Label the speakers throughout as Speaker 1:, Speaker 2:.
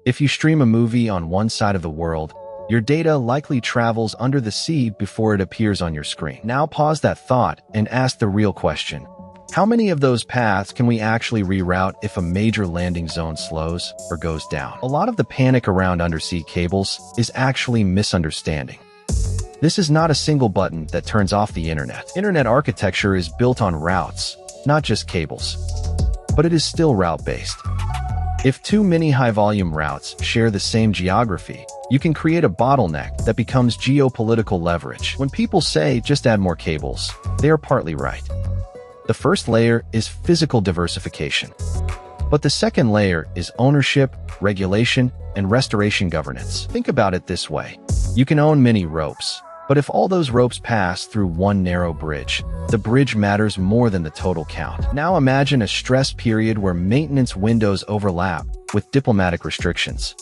Speaker 1: If you stream a movie on one side of the world, your data likely travels under the sea before it appears on your screen. Now pause that thought and ask the real question. How many of those paths can we actually reroute if a major landing zone slows or goes down? A lot of the panic around undersea cables is actually misunderstanding. This is not a single button that turns off the internet. Internet architecture is built on routes, not just cables. But it is still route-based. If two mini high-volume routes share the same geography, you can create a bottleneck that becomes geopolitical leverage. When people say just add more cables, they are partly right. The first layer is physical diversification. But the second layer is ownership, regulation, and restoration governance. Think about it this way. You can own many ropes, but if all those ropes pass through one narrow bridge, the bridge matters more than the total count. Now imagine a stress period where maintenance windows overlap with diplomatic restrictions.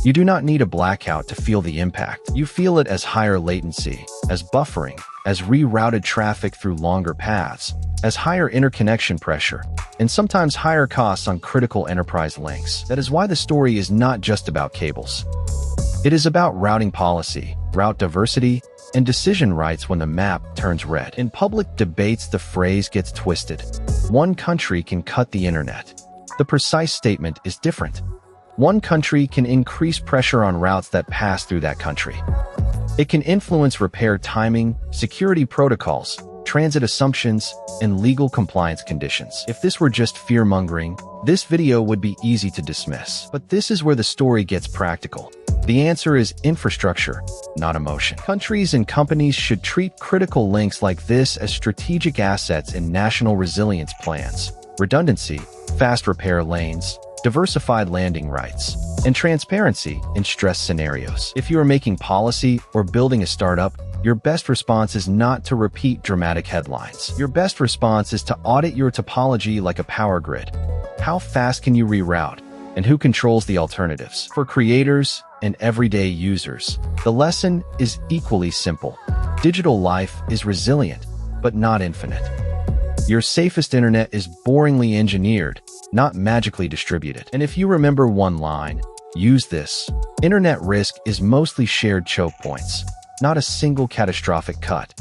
Speaker 1: You do not need a blackout to feel the impact. You feel it as higher latency, as buffering, as rerouted traffic through longer paths, as higher interconnection pressure, and sometimes higher costs on critical enterprise links. That is why the story is not just about cables. It is about routing policy, route diversity, and decision rights when the map turns red. In public debates, the phrase gets twisted. One country can cut the internet. The precise statement is different. One country can increase pressure on routes that pass through that country. It can influence repair timing, security protocols, transit assumptions, and legal compliance conditions. If this were just fear-mongering, this video would be easy to dismiss. But this is where the story gets practical. The answer is infrastructure, not emotion. Countries and companies should treat critical links like this as strategic assets in national resilience plans. Redundancy, fast repair lanes, diversified landing rights, and transparency in stress scenarios. If you are making policy or building a startup, your best response is not to repeat dramatic headlines. Your best response is to audit your topology like a power grid. How fast can you reroute? And who controls the alternatives? For creators and everyday users, the lesson is equally simple. Digital life is resilient, but not infinite. Your safest internet is boringly engineered, not magically distributed. And if you remember one line, use this. Internet risk is mostly shared choke points, not a single catastrophic cut.